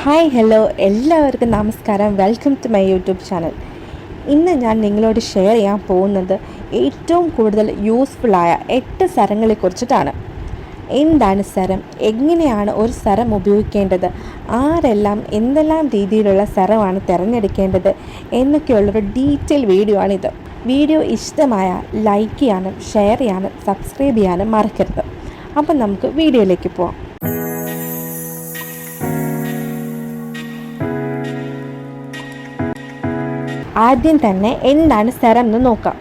Hi hello എല്ലാവർക്കും നമസ്കാരം. Welcome to my YouTube channel. ഇന്ന് ഞാൻ നിങ്ങളോട് ഷെയർ ചെയ്യാൻ പോകുന്നത് ഏറ്റവും കൂടുതൽ യൂസ്ഫുള്ളായ 8 സെറങ്ങളെക്കുറിച്ചിട്ടാണ്. എന്താണ് സെറം, എങ്ങനെയാണ് ഒരു സെറം ഉപയോഗിക്കേണ്ടത്, ആരെല്ലാം എന്തെല്ലാം രീതിയിലുള്ള സെറമാണ് തിരഞ്ഞെടുക്കേണ്ടത് എന്നൊക്കെയുള്ളൊരു ഡീറ്റെയിൽ വീഡിയോ ആണിത്. വീഡിയോ ഇഷ്ടമായാൽ ലൈക്ക് ചെയ്യാനും ഷെയർ ചെയ്യാനും സബ്സ്ക്രൈബ് ചെയ്യാനും മറക്കരുത്. അപ്പം നമുക്ക് വീഡിയോയിലേക്ക് പോവാം. ആദ്യം തന്നെ എന്താണ് സെറം എന്ന് നോക്കാം.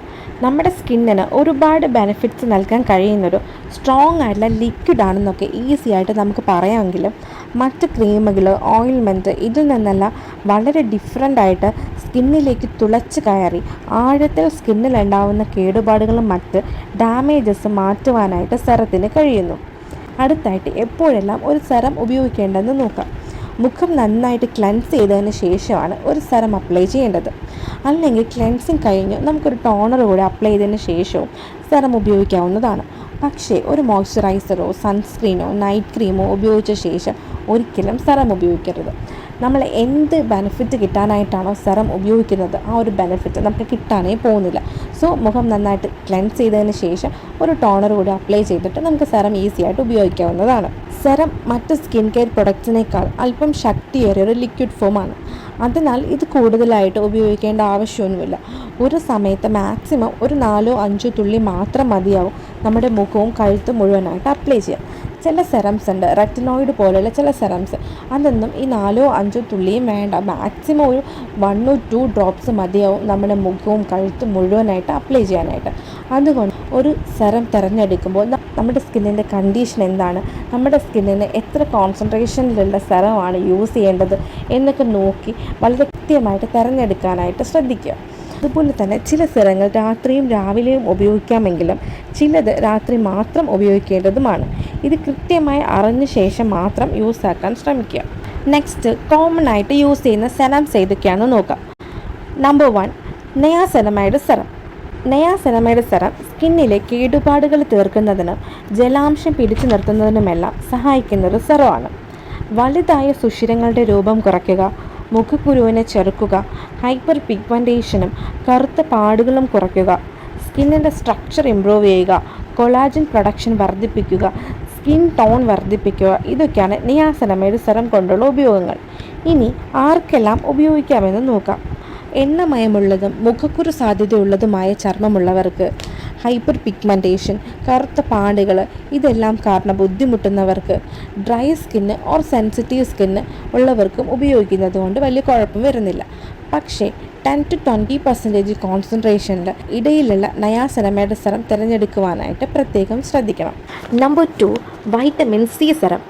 നമ്മുടെ സ്കിന്നിന് ഒരുപാട് ബെനിഫിറ്റ്സ് നൽകാൻ കഴിയുന്നൊരു സ്ട്രോങ് ആയിട്ടുള്ള ലിക്വിഡ് ആണെന്നൊക്കെ ഈസി ആയിട്ട് നമുക്ക് പറയാമെങ്കിലും മറ്റ് ക്രീമുകൾ, ഓയിൽമെൻറ്റ് ഇതിൽ നിന്നെല്ലാം വളരെ ഡിഫറെൻ്റ് ആയിട്ട് സ്കിന്നിലേക്ക് തുളച്ച് കയറി ആഴത്തിൽ സ്കിന്നിലുണ്ടാവുന്ന കേടുപാടുകളും മറ്റ് ഡാമേജസ് മാറ്റുവാനായിട്ട് സെറത്തിന് കഴിയുന്നു. അടുത്തായിട്ട് എപ്പോഴെല്ലാം ഒരു സെറം ഉപയോഗിക്കേണ്ടതെന്ന് നോക്കാം. മുഖം നന്നായിട്ട് ക്ലെൻസ് ചെയ്തതിന് ശേഷമാണ് ഒരു സെറം അപ്ലൈ ചെയ്യേണ്ടത്. അല്ലെങ്കിൽ ക്ലെൻസിങ് കഴിഞ്ഞ് നമുക്കൊരു ടോണർ കൂടെ അപ്ലൈ ചെയ്തതിന് ശേഷവും സെറം ഉപയോഗിക്കാവുന്നതാണ്. പക്ഷേ ഒരു മോയ്സ്ചറൈസറോ സൺസ്ക്രീനോ നൈറ്റ് ക്രീമോ ഉപയോഗിച്ച ശേഷം ഒരിക്കലും സെറം ഉപയോഗിക്കരുത്. നമ്മൾ എന്ത് ബെനിഫിറ്റ് കിട്ടാനായിട്ടാണോ സെറം ഉപയോഗിക്കുന്നത് ആ ഒരു ബെനിഫിറ്റ് നമുക്ക് കിട്ടാനേ പോകുന്നില്ല. സോ മുഖം നന്നായിട്ട് ക്ലെൻസ് ചെയ്തതിന് ശേഷം ഒരു ടോണർ കൂടി അപ്ലൈ ചെയ്തിട്ട് നമുക്ക് സെറം ഈസി ആയിട്ട് ഉപയോഗിക്കാവുന്നതാണ്. സെറം മറ്റ് സ്കിൻ കെയർ പ്രൊഡക്ട്സിനേക്കാൾ അല്പം ശക്തിയേറിയൊരു ലിക്വിഡ് ഫോമാണ്. അതിനാൽ ഇത് കൂടുതലായിട്ട് ഉപയോഗിക്കേണ്ട ആവശ്യമൊന്നുമില്ല. ഒരു സമയത്ത് മാക്സിമം ഒരു 4-5 തുള്ളി മാത്രം മതിയാവും നമ്മുടെ മുഖവും കഴുത്തും മുഴുവനായിട്ട് അപ്ലൈ ചെയ്യാം. ചില സെറംസ് ഉണ്ട്, റെറ്റിനോയിഡ് പോലെയുള്ള ചില സെറംസ്, അതൊന്നും ഈ 4-5 തുള്ളിയും വേണ്ട. മാക്സിമം ഒരു 1-2 ഡ്രോപ്സ് മതിയാവും നമ്മുടെ മുഖവും കഴുത്തും മുഴുവനായിട്ട് അപ്ലൈ ചെയ്യാനായിട്ട്. അതുകൊണ്ട് ഒരു സെറം തിരഞ്ഞെടുക്കുമ്പോൾ നമ്മുടെ സ്കിന്നിൻ്റെ കണ്ടീഷൻ എന്താണ്, നമ്മുടെ സ്കിന്നിന് എത്ര കോൺസെൻട്രേഷനിലുള്ള സെറമാണ് യൂസ് ചെയ്യേണ്ടത് എന്നൊക്കെ നോക്കി വളരെ കൃത്യമായിട്ട് തിരഞ്ഞെടുക്കാനായിട്ട് ശ്രദ്ധിക്കുക. അതുപോലെ തന്നെ ചില സെറങ്ങൾ രാത്രിയും രാവിലെയും ഉപയോഗിക്കാമെങ്കിലും ചിലത് രാത്രി മാത്രം ഉപയോഗിക്കേണ്ടതുമാണ്. ഇത് കൃത്യമായി അറിഞ്ഞ ശേഷം മാത്രം യൂസ് ആക്കാൻ ശ്രമിക്കുക. നെക്സ്റ്റ്, കോമൺ ആയിട്ട് യൂസ് ചെയ്യുന്ന സെറംസ് ഏതൊക്കെയാണെന്ന് നോക്കാം. Number 1, niacinamide serum. Niacinamide serum സ്കിന്നിലെ കേടുപാടുകൾ തീർക്കുന്നതിനും ജലാംശം പിടിച്ചു നിർത്തുന്നതിനുമെല്ലാം സഹായിക്കുന്ന ഒരു സെറമാണ്. വലുതായ സുഷിരങ്ങളുടെ രൂപം കുറയ്ക്കുക, മുഖക്കുരുവിനെ ചെറുക്കുക, ഹൈപ്പർ പിഗ്മെൻറ്റേഷനും കറുത്ത പാടുകളും കുറയ്ക്കുക, സ്കിന്നിൻ്റെ സ്ട്രക്ചർ ഇംപ്രൂവ് ചെയ്യുക, കൊളാജൻ പ്രൊഡക്ഷൻ വർദ്ധിപ്പിക്കുക, സ്കിൻ ടോൺ വർദ്ധിപ്പിക്കുക, ഇതൊക്കെയാണ് നിയാസിനമൈഡ് സെറം കൊണ്ടുള്ള ഉപയോഗങ്ങൾ. ഇനി ആർക്കെല്ലാം ഉപയോഗിക്കാമെന്ന് നോക്കാം. എണ്ണമയമുള്ളതും മുഖക്കുരു സാധ്യതയുള്ളതുമായ ചർമ്മമുള്ളവർക്ക്, ഹൈപ്പർ പിഗ്മെൻറ്റേഷൻ, കറുത്ത പാടുകൾ ഇതെല്ലാം കാരണം ബുദ്ധിമുട്ടുന്നവർക്ക്, dry skin or sensitive skin ഉള്ളവർക്കും ഉപയോഗിക്കുന്നത് കൊണ്ട് വലിയ കുഴപ്പം വരുന്നില്ല. പക്ഷേ 10-20% കോൺസെൻട്രേഷൻ്റെ ഇടയിലുള്ള നയാസിനമൈഡ് സെറം തിരഞ്ഞെടുക്കുവാനായിട്ട് പ്രത്യേകം ശ്രദ്ധിക്കണം. Number 2, vitamin C serum.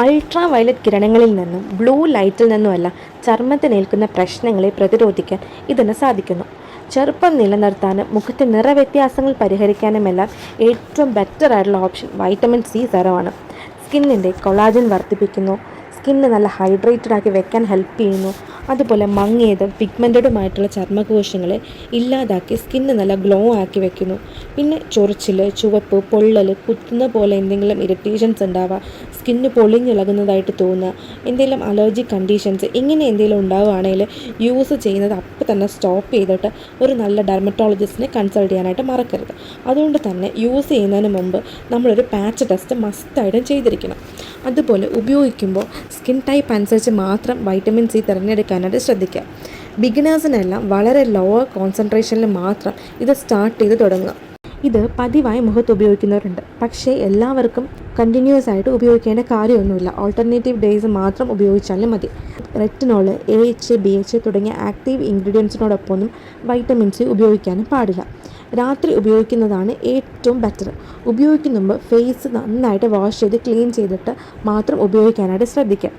Ultra violet കിരണങ്ങളിൽ നിന്നും ബ്ലൂ ലൈറ്റിൽ നിന്നുമല്ല ചർമ്മത്തിനേൽക്കുന്ന പ്രശ്നങ്ങളെ പ്രതിരോധിക്കാൻ ഇതിന് സാധിക്കുന്നു. ചെറുപ്പം നിലനിർത്താനും മുഖത്തെ നിറവ്യത്യാസങ്ങൾ പരിഹരിക്കാനുമെല്ലാം ഏറ്റവും ബെറ്റർ ആയിട്ടുള്ള ഓപ്ഷൻ വൈറ്റമിൻ സി സെറമാണ്. സ്കിന്നിൻ്റെ കൊളാജൻ വർദ്ധിപ്പിക്കുന്നു, സ്കിന്ന് നല്ല ഹൈഡ്രേറ്റഡ് ആക്കി വെക്കാൻ ഹെൽപ്പ് ചെയ്യുന്നു. അതുപോലെ മങ്ങിയതും പിഗ്മെൻറ്റഡുമായിട്ടുള്ള ചർമ്മകോശങ്ങളെ ഇല്ലാതാക്കി സ്കിന്ന് നല്ല ഗ്ലോ ആക്കി വെക്കുന്നു. പിന്നെ ചൊറിച്ചിൽ, ചുവപ്പ്, പൊള്ളൽ, കുത്തുന്ന പോലെ എന്തെങ്കിലും ഇറിറ്റേഷൻസ് ഉണ്ടാവുക, സ്കിന്ന് പൊളിഞ്ഞിളകുന്നതായിട്ട് തോന്നുക, എന്തെങ്കിലും അലർജി കണ്ടീഷൻസ് ഇങ്ങനെ എന്തെങ്കിലും ഉണ്ടാവുകയാണെങ്കിൽ യൂസ് ചെയ്യുന്നത് അപ്പോൾ തന്നെ സ്റ്റോപ്പ് ചെയ്തിട്ട് ഒരു നല്ല ഡെർമറ്റോളജിസ്റ്റിനെ കൺസൾട്ട് ചെയ്യാനായിട്ട് മറക്കരുത്. അതുകൊണ്ട് തന്നെ യൂസ് ചെയ്യുന്നതിന് മുമ്പ് നമ്മളൊരു പാച്ച് ടെസ്റ്റ് മസ്റ്റായിട്ടും ചെയ്തിരിക്കണം. അതുപോലെ ഉപയോഗിക്കുമ്പോൾ സ്കിൻ ടൈപ്പ് അനുസരിച്ച് മാത്രം വൈറ്റമിൻ സി തിരഞ്ഞെടുക്കാനായിട്ട് ശ്രദ്ധിക്കുക. ബിഗിനേഴ്സിനെല്ലാം വളരെ ലോവർ കോൺസെൻട്രേഷനിൽ മാത്രം ഇത് സ്റ്റാർട്ട് ചെയ്ത് തുടങ്ങുക. ഇത് പതിവായി മുഖത്ത് ഉപയോഗിക്കുന്നവരുണ്ട്, പക്ഷേ എല്ലാവർക്കും കണ്ടിന്യൂസ് ആയിട്ട് ഉപയോഗിക്കേണ്ട കാര്യമൊന്നുമില്ല. ഓൾട്ടർനേറ്റീവ് ഡേയ്സ് മാത്രം ഉപയോഗിച്ചാലും മതി. റെറ്റിനോൾ, AHA, BHA തുടങ്ങിയ ആക്റ്റീവ് ഇൻഗ്രീഡിയൻസിനോടൊപ്പമൊന്നും വൈറ്റമിൻ സി ഉപയോഗിക്കാനും പാടില്ല. രാത്രി ഉപയോഗിക്കുന്നതാണ് ഏറ്റവും ബെറ്റർ. ഉപയോഗിക്കുമ്പോൾ ഫേസ് നന്നായിട്ട് വാഷ് ചെയ്ത് ക്ലീൻ ചെയ്തിട്ട് മാത്രം ഉപയോഗിക്കാനായിട്ട് ശ്രദ്ധിക്കുക.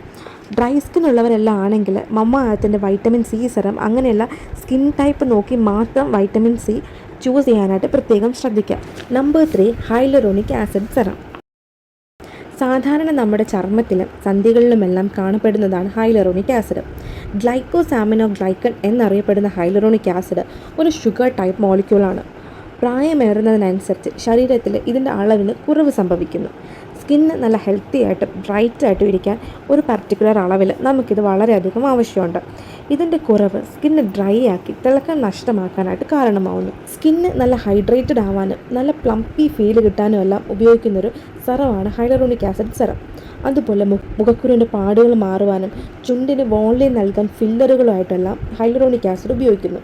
ഡ്രൈ സ്കിൻ ഉള്ളവരെല്ലാം ആണെങ്കിൽ മമ്മ എർത്തിൻ്റെ വൈറ്റമിൻ സി സെറം അങ്ങനെയുള്ള സ്കിൻ ടൈപ്പ് നോക്കി മാത്രം വൈറ്റമിൻ സി ചൂസ് ചെയ്യാനായിട്ട് പ്രത്യേകം ശ്രദ്ധിക്കുക. Number 3, hyaluronic acid serum. സാധാരണ നമ്മുടെ ചർമ്മത്തിലും സന്ധികളിലുമെല്ലാം കാണപ്പെടുന്നതാണ് ഹൈലറോണിക് ആസിഡ്. ഗ്ലൈക്കോസാമിനോഗ്ലൈക്കൻ എന്നറിയപ്പെടുന്ന ഹൈലറോണിക് ആസിഡ് ഒരു ഷുഗർ ടൈപ്പ് മോളിക്യൂളാണ്. പ്രായമേറുന്നതിനനുസരിച്ച് ശരീരത്തിൽ ഇതിൻ്റെ അളവിന് കുറവ് സംഭവിക്കുന്നു. സ്കിന്ന് നല്ല ഹെൽത്തി ആയിട്ട് ബ്രൈറ്റായിട്ടും ഇരിക്കാൻ ഒരു പർട്ടിക്കുലർ അളവിൽ നമുക്കിത് വളരെയധികം ആവശ്യമുണ്ട്. ഇതിൻ്റെ കുറവ് സ്കിന്ന് ഡ്രൈ ആക്കി തിളക്കം നഷ്ടമാക്കാനായിട്ട് കാരണമാവുന്നു. സ്കിന്ന് നല്ല ഹൈഡ്രേറ്റഡ് ആവാനും നല്ല പ്ലംപി ഫീൽ കിട്ടാനും എല്ലാം ഉപയോഗിക്കുന്നൊരു സെറമാണ് ഹൈലറോണിക് ആസിഡ് സെറം. അതുപോലെ മുഖക്കുരുവിൻ്റെ പാടുകൾ മാറുവാനും ചുണ്ടിന് വോളിയം നൽകാൻ ഫില്ലറുകളുമായിട്ടെല്ലാം ഹൈലറോണിക് ആസിഡ് ഉപയോഗിക്കുന്നു.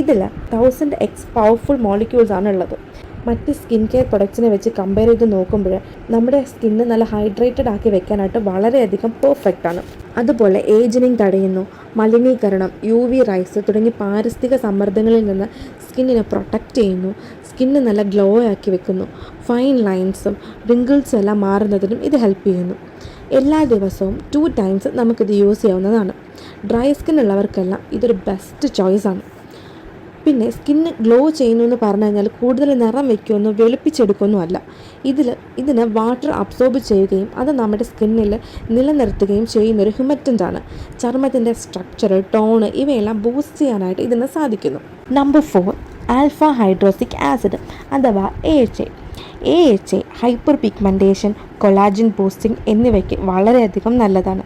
ഇതിൽ 1000x പവർഫുൾ മോളിക്യൂൾസ് ആണുള്ളത്. മറ്റ് സ്കിൻ കെയർ പ്രൊഡക്ട്സിനെ വെച്ച് കമ്പയർ ചെയ്ത് നോക്കുമ്പോൾ നമ്മുടെ സ്കിന്ന് നല്ല ഹൈഡ്രേറ്റഡ് ആക്കി വെക്കാനായിട്ട് വളരെയധികം പെർഫെക്റ്റ് ആണ്. അതുപോലെ ഏജിനിങ് തടയുന്നു, മലിനീകരണം, UV റൈസ് തുടങ്ങിയ പാരിസ്ഥിതിക സമ്മർദ്ദങ്ങളിൽ നിന്ന് സ്കിന്നിനെ പ്രൊട്ടക്റ്റ് ചെയ്യുന്നു, സ്കിന്ന് നല്ല ഗ്ലോ ആക്കി വെക്കുന്നു, ഫൈൻ ലൈൻസും റിങ്കിൾസും എല്ലാം മാറുന്നതിനും ഇത് ഹെൽപ്പ് ചെയ്യുന്നു. എല്ലാ ദിവസവും 2 ടൈംസ് നമുക്കിത് യൂസ് ചെയ്യാവുന്നതാണ്. ഡ്രൈ സ്കിൻ ഉള്ളവർക്കെല്ലാം ഇതൊരു ബെസ്റ്റ് ചോയ്സാണ്. പിന്നെ സ്കിന്ന് ഗ്ലോ ചെയ്യുന്നു എന്ന് പറഞ്ഞു കഴിഞ്ഞാൽ കൂടുതൽ നിറം വയ്ക്കുമെന്നോ വെളുപ്പിച്ചെടുക്കുമെന്നോ അല്ല. ഇതിന് വാട്ടർ അബ്സോർബ് ചെയ്യുകയും അത് നമ്മുടെ സ്കിന്നിൽ നിലനിർത്തുകയും ചെയ്യുന്നൊരു ഹ്യൂമറ്റൻ്റ് ആണ്. ചർമ്മത്തിൻ്റെ സ്ട്രക്ചർ, ടോണ് ഇവയെല്ലാം ബൂസ്റ്റ് ചെയ്യാനായിട്ട് ഇതിന് സാധിക്കുന്നു. നമ്പർ 4 ആൽഫ ഹൈഡ്രോക്സിക് ആസിഡ് അഥവാ AHA. AHA hyper pigmentation, collagen boosting എന്നിവയ്ക്ക് വളരെയധികം നല്ലതാണ്.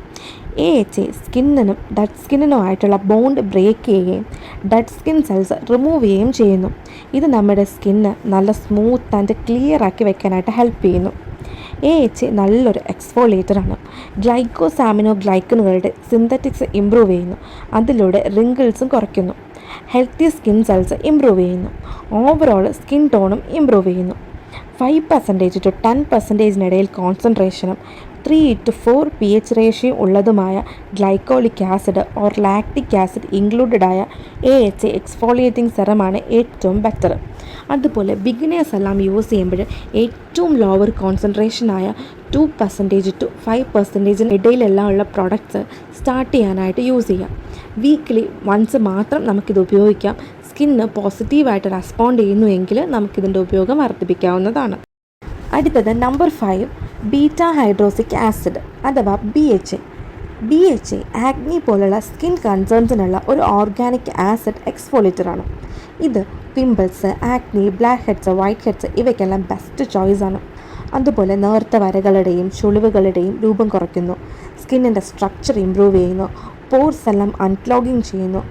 AHA സ്കിന്നിനും ഡെഡ് സ്കിന്നിനുമായിട്ടുള്ള ബോണ്ട് ബ്രേക്ക് ചെയ്യുകയും ഡെഡ് സ്കിൻ സെൽസ് റിമൂവ് ചെയ്യുകയും ചെയ്യുന്നു. ഇത് നമ്മുടെ സ്കിന്ന് നല്ല സ്മൂത്ത് ആൻഡ് ക്ലിയർ ആക്കി വെക്കാനായിട്ട് ഹെൽപ്പ് ചെയ്യുന്നു. AHA നല്ലൊരു എക്സ്ഫോളിയേറ്ററാണ്. ഗ്ലൈക്കോസാമിനോഗ്ലൈക്കനുകളുടെ സിന്തറ്റിക്സ് ഇംപ്രൂവ് ചെയ്യുന്നു. അതിലൂടെ റിങ്കിൾസും കുറയ്ക്കുന്നു. ഹെൽത്തി സ്കിൻ സെൽസ് ഇംപ്രൂവ് ചെയ്യുന്നു. ഓവറോൾ സ്കിൻ ടോണും ഇംപ്രൂവ് ചെയ്യുന്നു. 5% to 10% കോൺസെൻട്രേഷനും 3 to 4 pH റേഷ്യോ ഉള്ളതുമായ glycolic acid or lactic acid included AHA exfoliating സെറമാണ് ഏറ്റവും ബെറ്റർ. അതുപോലെ ബിഗിനേഴ്സ് എല്ലാം യൂസ് ചെയ്യുമ്പോൾ ഏറ്റവും ലോവർ കോൺസെൻട്രേഷനായ 2% to 5% ഇടയിലെല്ലാം ഉള്ള പ്രോഡക്റ്റ്സ് സ്റ്റാർട്ട് ചെയ്യാനായിട്ട് യൂസ് ചെയ്യാം. വീക്ക്ലി വൺസ് മാത്രം നമുക്കിത് ഉപയോഗിക്കാം. സ്കിന്ന് പോസിറ്റീവായിട്ട് റെസ്പോണ്ട് ചെയ്യുന്നുവെങ്കിൽ നമുക്കിതിൻ്റെ ഉപയോഗം വർദ്ധിപ്പിക്കാവുന്നതാണ്. അടുത്തത് നമ്പർ 5 ബീറ്റ ഹൈഡ്രോക്സിക് ആസിഡ് അഥവാ BHA. BHA ആക്നി പോലുള്ള സ്കിൻ കൺസേൺസിനുള്ള ഒരു ഓർഗാനിക് ആസിഡ് എക്സ്ഫോളിയേറ്ററാണ്. ഇത് pimples, acne, blackheads, whiteheads ഇവയ്ക്കെല്ലാം ബെസ്റ്റ് ചോയ്സാണ്. അതുപോലെ നേർത്ത വരകളുടെയും ചുളിവുകളുടെയും രൂപം കുറയ്ക്കുന്നു, സ്കിന്നിൻ്റെ സ്ട്രക്ചർ ഇംപ്രൂവ് ചെയ്യുന്നു, പോർസ് എല്ലാം അൺക്ലോഗിങ് ചെയ്യുന്നു,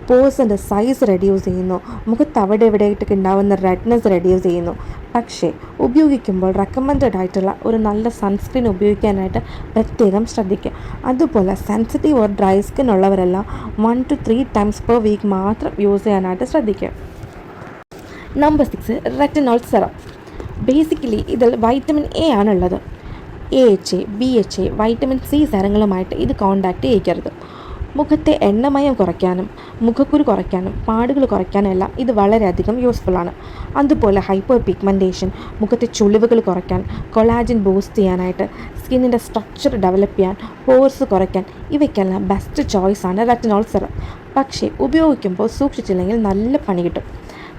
പോഴ്സിൻ്റെ സൈസ് റെഡ്യൂസ് ചെയ്യുന്നു, മുഖത്ത് അവിടെ എവിടെയായിട്ടൊക്കെ ഉണ്ടാകുന്ന റെഡ്നെസ് റെഡ്യൂസ് ചെയ്യുന്നു. പക്ഷേ ഉപയോഗിക്കുമ്പോൾ റെക്കമെൻഡഡ് ആയിട്ടുള്ള ഒരു നല്ല സൺസ്ക്രീൻ ഉപയോഗിക്കാനായിട്ട് പ്രത്യേകം ശ്രദ്ധിക്കുക. അതുപോലെ സെൻസിറ്റീവ് ഓർ ഡ്രൈ സ്കിൻ ഉള്ളവരെല്ലാം 1 to 3 ടൈംസ് പെർ വീക്ക് മാത്രം യൂസ് ചെയ്യാനായിട്ട് ശ്രദ്ധിക്കുക. Number 6 retinol serum. ബേസിക്കലി ഇതിൽ വൈറ്റമിൻ A ആണുള്ളത്. AHA, BHA, വൈറ്റമിൻ C സെറങ്ങളുമായിട്ട് ഇത് കോണ്ടാക്ട് ചെയ്യിക്കരുത്. മുഖത്തെ എണ്ണമയം കുറയ്ക്കാനും മുഖക്കുരു കുറയ്ക്കാനും പാടുകൾ കുറയ്ക്കാനും എല്ലാം ഇത് വളരെയധികം യൂസ്ഫുള്ളാണ്. അതുപോലെ ഹൈപ്പർ പിഗ്മെൻറ്റേഷൻ, മുഖത്തെ ചുളിവുകൾ കുറയ്ക്കാൻ, കൊളാജിൻ ബൂസ്റ്റ് ചെയ്യാനായിട്ട്, സ്കിന്നിൻ്റെ സ്ട്രക്ചർ ഡെവലപ്പ് ചെയ്യാൻ, പോർസ് കുറയ്ക്കാൻ ഇവയ്ക്കെല്ലാം ബെസ്റ്റ് ചോയ്സാണ് റെറ്റിനോൾ സെറം. പക്ഷേ ഉപയോഗിക്കുമ്പോൾ സൂക്ഷിച്ചില്ലെങ്കിൽ നല്ല പണി കിട്ടും.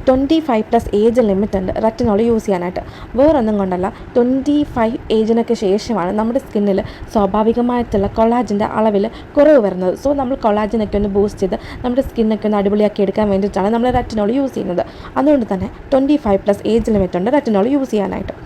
25+ ഏജ് ലിമിറ്റ് ഉണ്ട് റെറ്റിനോൾ യൂസ് ചെയ്യാനായിട്ട്. വേറൊന്നും കൊണ്ടല്ല, 25 ഏജിനൊക്കെ ശേഷമാണ് നമ്മുടെ സ്കിന്നിൽ സ്വാഭാവികമായിട്ടുള്ള കൊളാജിൻ്റെ അളവിൽ കുറവ് വരുന്നത്. സോ നമ്മൾ കൊളാജിനൊക്കെ ഒന്ന് ബൂസ്റ്റ് ചെയ്ത് നമ്മുടെ സ്കിന്നൊക്കെ ഒന്ന് അടിപൊളിയാക്കി എടുക്കാൻ വേണ്ടിയിട്ടാണ് നമ്മൾ റെറ്റിനോൾ യൂസ് ചെയ്യുന്നത്. അതുകൊണ്ട് തന്നെ 25+ ഏജ് ലിമിറ്റ് ഉണ്ട് റെറ്റിനോൾ യൂസ് ചെയ്യാനായിട്ട്.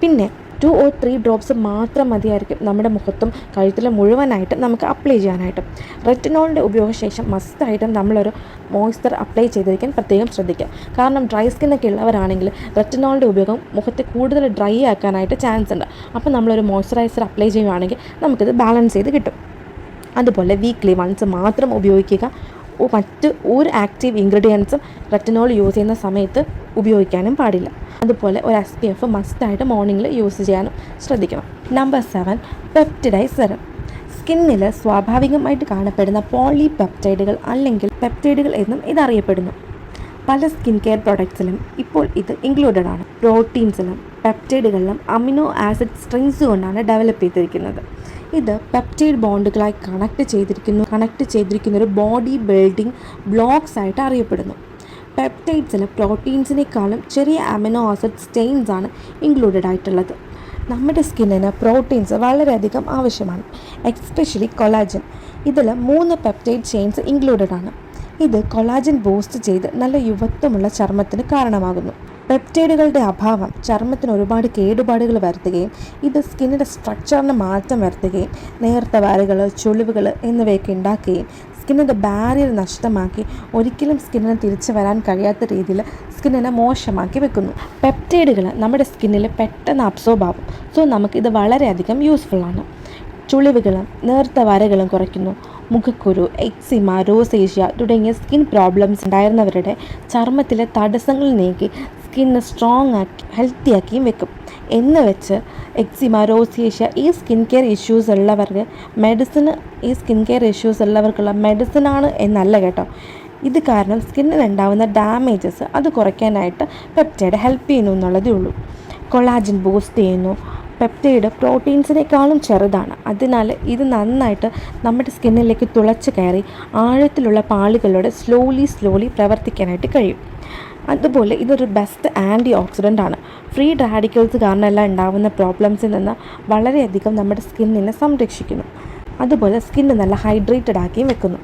പിന്നെ 2 or 3 ഡ്രോപ്സ് മാത്രം മതിയായിരിക്കും നമ്മുടെ മുഖത്തും കഴുത്തിലും മുഴുവനായിട്ട് നമുക്ക് അപ്ലൈ ചെയ്യാനായിട്ട്. റെറ്റിനോളിൻ്റെ ഉപയോഗശേഷം മസ്റ്റായിട്ടും നമ്മളൊരു മോയ്സ്ചർ അപ്ലൈ ചെയ്തിരിക്കാൻ പ്രത്യേകം ശ്രദ്ധിക്കുക. കാരണം ഡ്രൈ സ്കിന്നൊക്കെ ഉള്ളവരാണെങ്കിൽ റെറ്റിനോളിൻ്റെ ഉപയോഗം മുഖത്തെ കൂടുതൽ ഡ്രൈ ആക്കാനായിട്ട് ചാൻസ് ഉണ്ട്. അപ്പോൾ നമ്മളൊരു മോയ്സ്ചറൈസർ അപ്ലൈ ചെയ്യുകയാണെങ്കിൽ നമുക്കിത് ബാലൻസ് ചെയ്ത് കിട്ടും. അതുപോലെ വീക്ക്ലി വൺസ് മാത്രം ഉപയോഗിക്കുക. മറ്റ് ഒരു ആക്റ്റീവ് ഇൻഗ്രീഡിയൻസും റെറ്റിനോൾ യൂസ് ചെയ്യുന്ന സമയത്ത് ഉപയോഗിക്കാനും പാടില്ല. അതുപോലെ ഒരു SPF മസ്റ്റായിട്ട് മോർണിംഗിൽ യൂസ് ചെയ്യാനും ശ്രദ്ധിക്കണം. Number 7 peptidase serum. സ്കിന്നിൽ സ്വാഭാവികമായിട്ട് കാണപ്പെടുന്ന പോളിപെപ്റ്റൈഡുകൾ അല്ലെങ്കിൽ പെപ്റ്റൈഡുകൾ എന്നും ഇതറിയപ്പെടുന്നു. പല സ്കിൻ കെയർ പ്രൊഡക്ട്സിലും ഇപ്പോൾ ഇത് ഇൻക്ലൂഡഡ് ആണ്. പ്രോട്ടീൻസിലും പെപ്റ്റൈഡുകളിലും അമിനോ ആസിഡ് സ്ട്രിങ്സ് കൊണ്ടാണ് ഡെവലപ്പ് ചെയ്തിരിക്കുന്നത്. ഇത് പെപ്റ്റൈഡ് ബോണ്ടുകളായി കണക്ട് ചെയ്തിരിക്കുന്ന ഒരു ബോഡി ബിൽഡിംഗ് ബ്ലോക്സ് ആയിട്ട് അറിയപ്പെടുന്നു. പെപ്റ്റൈഡ്സിൽ പ്രോട്ടീൻസിനേക്കാളും ചെറിയ അമിനോ ആസിഡ് സ്റ്റെയിൻസ് ആണ് ഇൻക്ലൂഡഡ് ആയിട്ടുള്ളത്. നമ്മുടെ സ്കിന്നിന് പ്രോട്ടീൻസ് വളരെയധികം ആവശ്യമാണ്, എക്സ്പെഷ്യലി കൊളാജൻ. ഇതിൽ 3 പെപ്റ്റൈഡ് ചെയിൻസ് ഇൻക്ലൂഡഡ് ആണ്. ഇത് കൊളാജൻ ബൂസ്റ്റ് ചെയ്ത് നല്ല യുവത്വമുള്ള ചർമ്മത്തിന് കാരണമാകുന്നു. പെപ്റ്റൈഡുകളുടെ അഭാവം ചർമ്മത്തിന് ഒരുപാട് കേടുപാടുകൾ വരുത്തുകയും ഇത് സ്കിന്നിൻ്റെ സ്ട്രക്ചറിന് മാറ്റം വരുത്തുകയും നേർത്ത വരകൾ, ചുളിവുകൾ എന്നിവയൊക്കെ ഉണ്ടാക്കുകയും സ്കിന്നിൻ്റെ ബാരിയർ നഷ്ടമാക്കി ഒരിക്കലും സ്കിന്നിന് തിരിച്ചു വരാൻ കഴിയാത്ത രീതിയിൽ സ്കിന്നിനെ മോശമാക്കി വെക്കുന്നു. പെപ്റ്റൈഡുകൾ നമ്മുടെ സ്കിന്നിൽ പെട്ടെന്ന് അബ്സോർബ് ആവും. സോ നമുക്കിത് വളരെയധികം യൂസ്ഫുള്ളാണ്. ചുളിവുകളും നേർത്ത വരകളും കുറയ്ക്കുന്നു. മുഖക്കുരു, എക്സിമ, റോസേഷ്യ തുടങ്ങിയ സ്കിൻ പ്രോബ്ലംസ് ഉണ്ടായിരുന്നവരുടെ ചർമ്മത്തിലെ തടസ്സങ്ങൾ നീക്കി സ്കിന്ന് സ്ട്രോങ് ആക്കി ഹെൽത്തിയാക്കിയും വെക്കും. എന്ന് വെച്ച് എക്സിമ, റോസേഷ്യ ഈ സ്കിൻ കെയർ ഇഷ്യൂസ് ഉള്ളവർക്ക് ഉള്ളവർക്കുള്ള മെഡിസിനാണ് എന്നല്ല കേട്ടോ. ഇത് കാരണം സ്കിന്നിനുണ്ടാവുന്ന ഡാമേജസ് അത് കുറയ്ക്കാനായിട്ട് പെപ്റ്റൈഡ് ഹെൽപ്പ് ചെയ്യുന്നു എന്നുള്ളതേ ഉള്ളൂ. കൊളാജൻ ബൂസ്റ്റ് ചെയ്യുന്നു. പെപ്റ്റൈഡ് പ്രോട്ടീൻസിനേക്കാളും ചെറുതാണ്. അതിനാൽ ഇത് നന്നായിട്ട് നമ്മുടെ സ്കിന്നിലേക്ക് തുളച്ച് കയറി ആഴത്തിലുള്ള പാളികളോട് സ്ലോലി പ്രവർത്തിക്കാനായിട്ട് കഴിയും. അതുപോലെ ഇതൊരു ബെസ്റ്റ് ആൻറ്റി ഓക്സിഡൻ്റ് ആണ്. ഫ്രീ റാഡിക്കൽസ് കാരണമെല്ലാം ഉണ്ടാകുന്ന പ്രോബ്ലംസിൽ നിന്ന് വളരെയധികം നമ്മുടെ സ്കിന്നിനെ സംരക്ഷിക്കുന്നു. അതുപോലെ സ്കിന്ന് നല്ല ഹൈഡ്രേറ്റഡ് ആക്കിയും വെക്കുന്നു.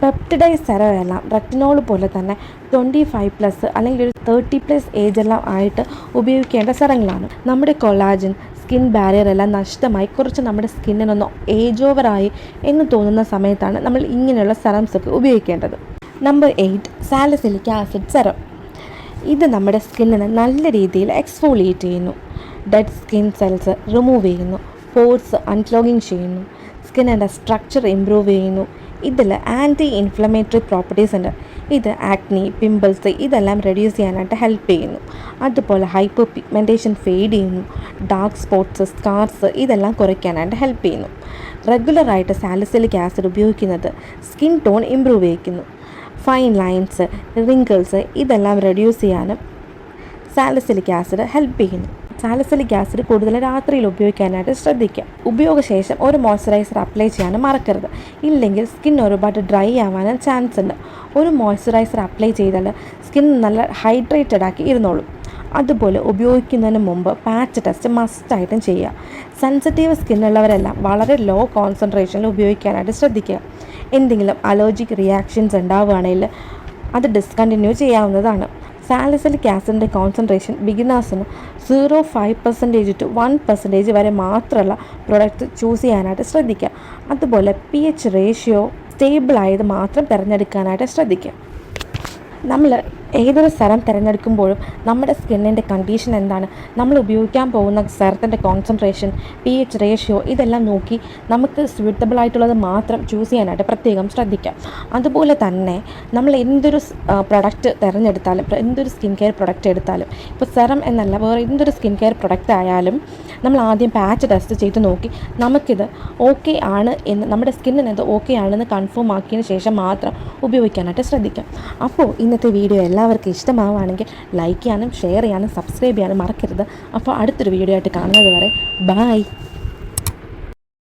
പെപ്റ്റിഡൈസ് സെറമെല്ലാം റെറ്റിനോൾ പോലെ തന്നെ 25+ അല്ലെങ്കിൽ ഒരു 30+ ഏജെല്ലാം ആയിട്ട് ഉപയോഗിക്കേണ്ട സെറങ്ങളാണ്. നമ്മുടെ കൊളാജൻ, സ്കിൻ ബാരിയർ എല്ലാം നഷ്ടമായി കുറച്ച് നമ്മുടെ സ്കിന്നിനൊന്ന് ഏജ് ഓവറായി എന്ന് തോന്നുന്ന സമയത്താണ് നമ്മൾ ഇങ്ങനെയുള്ള സെറംസൊക്കെ ഉപയോഗിക്കേണ്ടത്. Number 8 salicylic acid serum. ഇത് നമ്മുടെ സ്കിന്നിനെ നല്ല രീതിയിൽ എക്സ്ഫോളിയേറ്റ് ചെയ്യുന്നു. ഡെഡ് സ്കിൻ സെൽസ് റിമൂവ് ചെയ്യുന്നു. പോർസ് അൺക്ലോഗിങ് ചെയ്യുന്നു. സ്കിന്നിൻ്റെ സ്ട്രക്ചർ ഇമ്പ്രൂവ് ചെയ്യുന്നു. ഇതിൽ ആൻറ്റി ഇൻഫ്ലമേറ്ററി പ്രോപ്പർട്ടീസ് ഉണ്ട്. ഇത് ആക്നി, പിമ്പിൾസ് ഇതെല്ലാം റെഡ്യൂസ് ചെയ്യാനായിട്ട് ഹെൽപ്പ് ചെയ്യുന്നു. അതുപോലെ ഹൈപ്പർ പിഗ്മെൻറ്റേഷൻ ഫെയ്ഡ് ചെയ്യുന്നു. ഡാർക്ക് സ്പോട്ട്സ്, സ്കാർസ് ഇതെല്ലാം കുറയ്ക്കാനായിട്ട് ഹെൽപ്പ് ചെയ്യുന്നു. റെഗുലറായിട്ട് സാലിസിലിക് ആസിഡ് ഉപയോഗിക്കുന്നത് സ്കിൻ ടോൺ ഇമ്പ്രൂവ് ചെയ്യിക്കുന്നു. ഫൈൻ ലൈൻസ്, റിങ്കിൾസ് ഇതെല്ലാം റെഡ്യൂസ് ചെയ്യാനും സാലിസിലിക് ആസിഡ് ഹെൽപ്പ് ചെയ്യുന്നു. സാലിസിലിക് ആസിഡ് കൂടുതൽ രാത്രിയിൽ ഉപയോഗിക്കാനായിട്ട് ശ്രദ്ധിക്കുക. ഉപയോഗശേഷം ഒരു മോയ്സ്ചറൈസർ അപ്ലൈ ചെയ്യാനും മറക്കരുത്. ഇല്ലെങ്കിൽ സ്കിൻ ഒരുപാട് ഡ്രൈ ആവാനും ചാൻസ് ഉണ്ട്. ഒരു മോയ്സ്ചറൈസർ അപ്ലൈ ചെയ്താൽ സ്കിൻ നല്ല ഹൈഡ്രേറ്റഡ് ആക്കി ഇരുന്നോളും. അതുപോലെ ഉപയോഗിക്കുന്നതിന് മുമ്പ് പാച്ച് ടെസ്റ്റ് മസ്റ്റായിട്ടും ചെയ്യുക. സെൻസിറ്റീവ് സ്കിന്നുള്ളവരെല്ലാം വളരെ ലോ കോൺസെൻട്രേഷനിൽ ഉപയോഗിക്കാനായിട്ട് ശ്രദ്ധിക്കുക. എന്തെങ്കിലും അലർജിക് റിയാക്ഷൻസ് ഉണ്ടാവുകയാണെങ്കിൽ അത് ഡിസ്കണ്ടിന്യൂ ചെയ്യാവുന്നതാണ്. സാലിസിലിക് ആസിഡിൻ്റെ കോൺസെൻട്രേഷൻ ബിഗിനേഴ്സിന് 0.5% to 1% വരെ മാത്രമുള്ള പ്രൊഡക്റ്റ് ചൂസ് ചെയ്യാനായിട്ട് ശ്രദ്ധിക്കുക. അതുപോലെ pH റേഷ്യോ സ്റ്റേബിളായത് മാത്രം തിരഞ്ഞെടുക്കാനായിട്ട് ശ്രദ്ധിക്കുക. നമ്മൾ ഏതൊരു സെറം തിരഞ്ഞെടുക്കുമ്പോഴും നമ്മുടെ സ്കിന്നിൻ്റെ കണ്ടീഷൻ എന്താണ്, നമ്മൾ ഉപയോഗിക്കാൻ പോകുന്ന സെറത്തിൻ്റെ കോൺസെൻട്രേഷൻ, pH റേഷ്യോ ഇതെല്ലാം നോക്കി നമുക്ക് സ്യൂട്ടബിൾ ആയിട്ടുള്ളത് മാത്രം ചൂസ് ചെയ്യാനായിട്ട് പ്രത്യേകം ശ്രദ്ധിക്കാം. അതുപോലെ തന്നെ നമ്മൾ എന്തൊരു പ്രൊഡക്റ്റ് തിരഞ്ഞെടുത്താലും, എന്തൊരു സ്കിൻ കെയർ പ്രൊഡക്റ്റ് എടുത്താലും, ഇപ്പോൾ സെറം എന്നല്ല വേറെ എന്തൊരു സ്കിൻ കെയർ പ്രൊഡക്റ്റ് ആയാലും നമ്മൾ ആദ്യം പാച്ച് ടെസ്റ്റ് ചെയ്ത് നോക്കി നമുക്കിത് ഓക്കെ ആണ് എന്ന്, നമ്മുടെ സ്കിന്നിന് ഇത് ഓക്കെ ആണെന്ന് കൺഫേം ആക്കിയതിന് ശേഷം മാത്രം ഉപയോഗിക്കാനായിട്ട് ശ്രദ്ധിക്കാം. അപ്പോൾ ഇന്നത്തെ വീഡിയോ എല്ലാവർക്കും ഇഷ്ടമാവുകയാണെങ്കിൽ ലൈക്ക് ചെയ്യാനും ഷെയർ ചെയ്യാനും സബ്സ്ക്രൈബ് ചെയ്യാനും മറക്കരുത്. അപ്പോൾ അടുത്തൊരു വീഡിയോ ആയിട്ട് കാണുന്നത് വരെ ബൈ.